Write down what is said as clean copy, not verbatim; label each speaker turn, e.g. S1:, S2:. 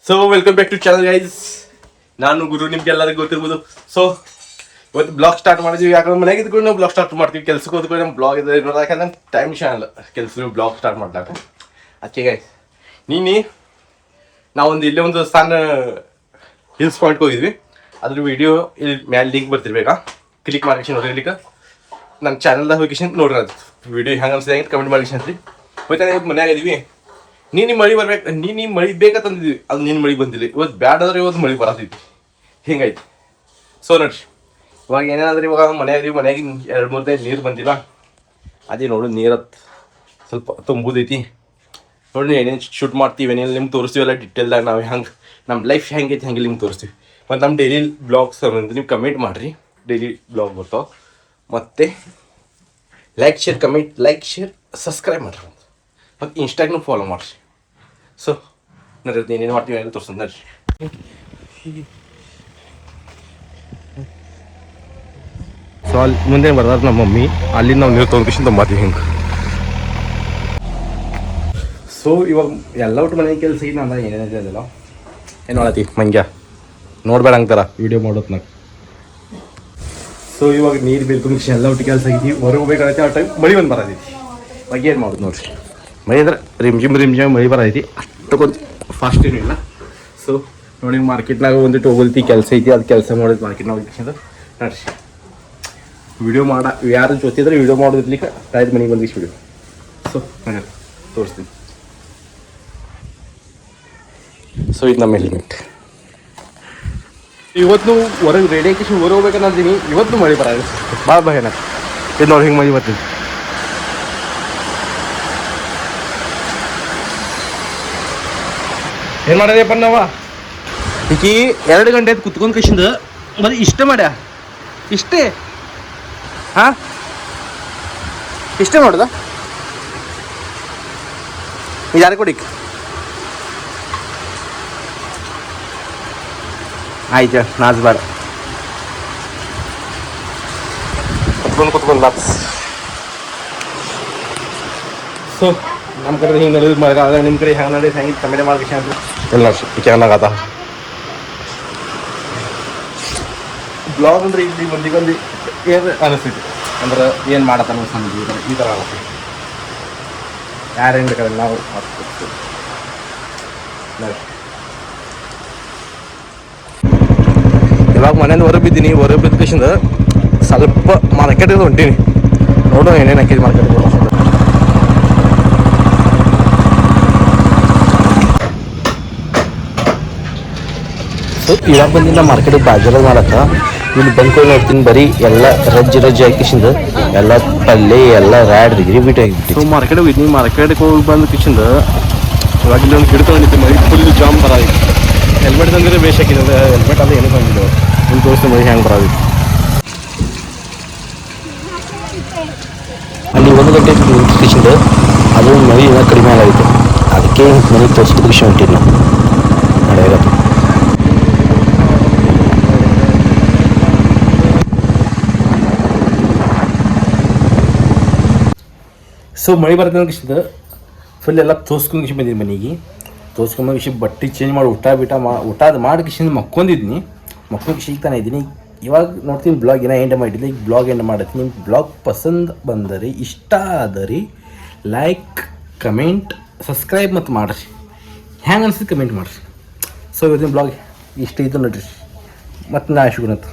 S1: So welcome back to channel guys. ನಾನು ಗುರು, ನಿಮ್ಗೆಲ್ಲರಿಗೂ ಗೊತ್ತಿರ್ಬೋದು. ಸೊ ಇವತ್ತು ಬ್ಲಾಗ್ ಸ್ಟಾರ್ಟ್ ಮಾಡಿದ್ವಿ. ಯಾಕಂದ್ರೆ ಮನೆಗೆ ಇದ್ಕೊಂಡು ನಾವು ಬ್ಲಾಗ್ ಸ್ಟಾರ್ಟ್ ಮಾಡ್ತೀವಿ. ಕೆಲ್ಸಕ್ಕೆ ಹೋದ್ಕೊಂಡು ನಮ್ಮ ಬ್ಲಾಗ್ ಇದೆ ನೋಡೋದು. ಯಾಕಂದ್ರೆ ನಮ್ಮ ಟೈಮ್ ಚಾನಲ್ ಕೆಲಸ ಬ್ಲಾಗ್ ಸ್ಟಾರ್ಟ್ ಮಾಡಿದಾಗ ಅದಕ್ಕೆ ಗೈಸ್ ನಾವೊಂದು ಇಲ್ಲೇ ಒಂದು ಸಣ್ಣ ಹಿಲ್ಸ್ ಪಾಯಿಂಟ್ಗೆ ಹೋಗಿದ್ವಿ. ಅದ್ರ ವಿಡಿಯೋ ಇಲ್ಲಿ ಮ್ಯಾಲೆ ಲಿಂಕ್ ಬರ್ತಿರ್ಬೇಕಾ, ಕ್ಲಿಕ್ ಮಾಡಿ ನೋಡಿರ್ಲಿಕ್ಕೆ ನನ್ನ ಚಾನಲ್ದಾಗ ಹೋಗಿ ನೋಡ್ರಿ. ಅದು ವಿಡಿಯೋ ಹೆಂಗೆ ಅನ್ಸಿದೆ ಹೆಂಗೆ ಕಮೆಂಟ್ ಮಾಡಿ ಅಂತ್ರಿ. ಹೋಯ್ತಾನೆ ಮನ್ಯಾಗ ಇದೀವಿ. ನೀನು ಮಳೆ ಬರ್ಬೇಕು, ನೀನು ಮಳೆ ಬೇಕಂತಂದಿದ್ವಿ. ಅದು ನೀನು ಮಳೆ ಬಂದಿಲ್ಲ. ಇವತ್ತು ಬ್ಯಾಡಾದ್ರೆ ಇವತ್ತು ಮಳೆ ಬರತ್ತಿದ್ವಿ. ಹಿಂಗೈತಿ. ಸೊ ನೋಡ್ರಿ, ಇವಾಗ ಏನಾದ್ರೆ ಇವಾಗ ಮನೆಯಾಗ 2-3 ದಿನ ನೀರು ಬಂದಿಲ್ಲ. ಅದೇ ನೋಡು ನೀರತ್ತು ಸ್ವಲ್ಪ ತುಂಬುದೈತಿ. ನೋಡಿ ಏನೇನು ಶೂಟ್ ಮಾಡ್ತೀವಿ, ಏನೇನು ನಿಮ್ಗೆ ತೋರಿಸ್ತೀವಲ್ಲ ಡಿಟೇಲ್ದಾಗ. ನಾವು ಹೆಂಗೆ ನಮ್ಮ ಲೈಫ್ ಹೆಂಗೈತಿ ಹಂಗೆ ನಿಮ್ಗೆ ತೋರಿಸ್ತೀವಿ. ಮತ್ತು ನಮ್ಮ ಡೈಲಿ ಬ್ಲಾಗ್ಸ್ ಅಂತ ನೀವು ಕಮೆಂಟ್ ಮಾಡಿರಿ. ಡೈಲಿ ಬ್ಲಾಗ್ ಬರ್ತಾವೆ. ಮತ್ತು ಲೈಕ್ ಶೇರ್ ಸಬ್ಸ್ಕ್ರೈಬ್ ಮಾಡಿರಿ. ಮತ್ತು ಇನ್ಸ್ಟಾಗ್ರಾಮ್ ಫಾಲೋ ಮಾಡಿರಿ. ಸೊ ನೋಡ್ರಿ ಏನೇನು ಮಾಡ್ತೀವಿ ಏನೇನು ತೋರಿಸೋದು ನೋಡ್ರಿ. ಸೊ ಅಲ್ಲಿ ಮುಂದೆ ಬರ್ದಾರ ನಮ್ಮ ಮಮ್ಮಿ. ಅಲ್ಲಿ ನಾವು ನೀರು ತೊಗೊಂಡ್ಕಿಶನ್ ತೊಂಬರ್ತೀವಿ ಹಿಂಗೆ. ಸೊ ಇವಾಗ ಎಲ್ಲ ಒಟ್ಟು ಮನೆ ಕೆಲಸ ಈಗ ನಾನು ಏನೇನಿದೆ ಅದೆಲ್ಲ ಏನು ಮಾಡತ್ತಿ ಮಂಗ್ಯ ನೋಡ್ಬೇಡ ಅಂತಾರ ವೀಡಿಯೋ ಮಾಡೋದು ನಾನು. ಸೊ ಇವಾಗ ನೀರು ಬೇಕು ಎಲ್ಲ ಒಟ್ಟು ಕೆಲಸ ಆಗೈತಿ. ಹೊರಗೆ ಹೋಗ್ಬೇಕಾಗತ್ತೆ. ಆ ಟೈಮ್ ಮಳೆ ಬಂದು ಬರತೈತಿ. ಇವಾಗ ಏನು ಮಾಡೋದು ನೋಡ್ರಿ. ಮಳೆ ಅಂದ್ರೆ ರಿಮ್ಜಿಮ್ ಮಳೆ ಬರತೈತಿ. ಅಷ್ಟಕ್ಕೊಂದು ಫಾಸ್ಟ್ ಏನೂ ಇಲ್ಲ. ಸೊ ನೋಡಿ ಮಾರ್ಕೆಟ್ನಾಗ ಒಂದು ಹೋಗಲ್ತಿ ಕೆಲಸ ಐತಿ. ಅದು ಕೆಲಸ ಮಾಡೋದು ಮಾರ್ಕೆಟ್ನಾಗ ಹೋಗ್ಬೇಕಂದ್ರೆ ನೋಡ್ರಿ. ವಿಡಿಯೋ ಯಾರು ಜೊತೆ ವಿಡಿಯೋ ಮಾಡೋದಿರ್ಲಿಕ್ಕೆ ರಾಯ್ದು ಮನೆಗೆ ಬಂದಿಷ್ಟು ವಿಡಿಯೋ. ಸೊ ಹಾಗೆ ತೋರಿಸ್ತೀನಿ. ಸೊ ಇದು ನಮ್ಮ ಹೆಲ್ಮೆಟ್. ಇವತ್ತು ಹೊರಗೆ ರೆಡಿ ಹಾಕಿ ಹೊರಗೆ ಹೋಗ್ಬೇಕಂತೀನಿ. ಇವತ್ತು ಮಳೆ ಬರೋದು ಭಾಳ ಭಯನ. ಇದು ನೋಡಿ ಹಿಂಗೆ ಮಳೆ ಬರ್ತೀನಿ. ಏನು ಮಾಡೋದಪ್ಪ ನಾವ ಈಕಿ 2 ಗಂಟೆ ಆಯ್ತು ಕುತ್ಕೊಂಡು ಕಶಿಂದ ಬರೀ ಇಷ್ಟೇ ಮಾಡ್ಯಾ. ಇಷ್ಟೇ ಹಾಂ ಇಷ್ಟೇ ಮಾಡೋದ. ಯಾರು ಕೊಡಿಕ್ ಆಯ್ತು ನಾಚ್ಬೇಡ. ಕುತ್ಕೊಂಡು ನಾಚ್. ಸೊ ನಮ್ಮ ಕಡೆ ಹಿಂಗೆ ನಡೆದು ಮಳೆಗಾಲ, ನಿಮ್ಮ ಕಡೆ ಹೆಂಗೆ ನಡೆದು ಹೆಂಗೆ ಕಮೆಂಟ್ ಮಾಡಿ ಅಂತ ಎಲ್ಲ ಚೆನ್ನಾಗತ್ತ. ಬ್ಲಾಗ್ ಅಂದ್ರೆ ಇಲ್ಲಿ ಮಂದಿಗೊಂದು ಏನು ಅನಿಸ್ತೈತಿ ಅಂದ್ರೆ ಏನು ಮಾಡತ್ತ ಅನ್ನೋ ಈ ಥರ ಆಗುತ್ತೆ. ಯಾರೇನು ಬೇಕಾದ್ರೆ ನಾವು ಮಾಡ್ಕೊಡ್ತೀವಿ. ಇವಾಗ ಮನೆಯಿಂದ ಹೊರಗೆ ಬಿದ್ದೀನಿ. ಹೊರಗೆ ಬಿದ್ದ ಕೃಷಿಂದ ಸ್ವಲ್ಪ ಮಾರ್ಕೆಟಿಗೆ ಹೊಂಟೀನಿ. ನೋಡೋಣ ಏನೇನು ಹಾಕಿದ್ದು ಮಾರ್ಕೆಟ್. ಸೊ ಇವಾಗ ಬಂದಿಲ್ಲ ಮಾರ್ಕೆಟಿಗೆ ಬಾಜಾರ ಮಾಡಕ್ಕ. ಇಲ್ಲಿ ಬಂದ್ಕೊಂಡು ನೋಡ್ತೀನಿ ಬರೀ ಎಲ್ಲ ರಜ್ಜಿ ಹಾಕಿಸಿಂದ ಎಲ್ಲ ಪಲ್ಲೆ ಎಲ್ಲ ರ್ಯಾಡ್ ಡಿಗ್ರಿ ಬಿಟ್ಟು ಆಗಿಬಿಟ್ಟು. ಸೊ ಮಾರ್ಕೆಟಿಗೆ ಹೋಗಿದ್ದೀನಿ. ಮಾರ್ಕೆಟಿಗೆ ಹೋಗಿ ಬಂದು ಕಿಶಿಂದ ಇವಾಗ ಇಲ್ಲಿ ಒಂದು ಗಿಡ ತೊಗೊಂಡಿದ್ದೆ. ಮೈ ಫುಲ್ ಜಾಮ್ ಬರೋದು. ಹೆಲ್ಮೆಟ್ ತಂದರೆ ಬೇಸ್ ಹಾಕಿದೆ. ಹೆಲ್ಮೆಟ್ ಅದು ಏನೂ ಬಂದಿಲ್ಲ. ನಿಮ್ಮ ತೋರಿಸ್ತೀನಿ ಮೈ ಹೆಂಗೆ ಬರೋದು. ಅಲ್ಲಿ 1 ಗಂಟೆ ಕಿಶಿಂದ ಅದು ಮೈ ಇನ್ನೂ ಕಡಿಮೆ ಆಗಾಯಿತು. ಅದಕ್ಕೆ ಮನೆಗೆ ತೋರಿಸ್ಬಿಟ್ಟು ವಿಷಯ ಹೊಂಟಿದ್ದು ನಾವು ನಡೆಯೋದು. ಸೊ ಮಳೆ ಬರ್ತದೆ ಕಿಶಿಂದ ಫುಲ್ ಎಲ್ಲ ತೋರ್ಸ್ಕೊಂಡು ಕಿಶಿ ಬಂದಿದ್ದೀನಿ ಮನೆಗೆ. ತೋರ್ಸ್ಕೊಂಬ ಕಿಶಿ ಬಟ್ಟೆ ಚೇಂಜ್ ಮಾಡಿ ಊಟ ಮಾಡಿ ಕಿಶಿಂದ ಮಕ್ಕೊಂದಿದ್ನಿ. ಕಿಶಿ ತಾನೇ ಇದ್ದೀನಿ. ಇವಾಗ ನೋಡ್ತೀನಿ ಬ್ಲಾಗ್ ಏನೋ ಎಂಡ್ ಮಾಡಿದ್ದೆ. ಈಗ ಬ್ಲಾಗ್ ಎಂಡ್ ಮಾಡತ್ತೀನಿ. ನಿಮ್ಮ ಬ್ಲಾಗ್ ಪಸಂದ್ ಬಂದರೆ ಇಷ್ಟ ಆದರೆ ಲೈಕ್ ಕಮೆಂಟ್ ಸಬ್ಸ್ಕ್ರೈಬ್ ಮತ್ತು ಮಾಡಿರಿ. ಹೆಂಗೆ ಅನ್ಸಿದ್ದು ಕಮೆಂಟ್ ಮಾಡಿರಿ. ಸೊ ಇವತ್ತಿನ ಬ್ಲಾಗ್ ಇಷ್ಟ ಇತ್ತು ನೋಡ್ರಿ. ಮತ್ತು ನಾ ಶುಗನತ್ತು.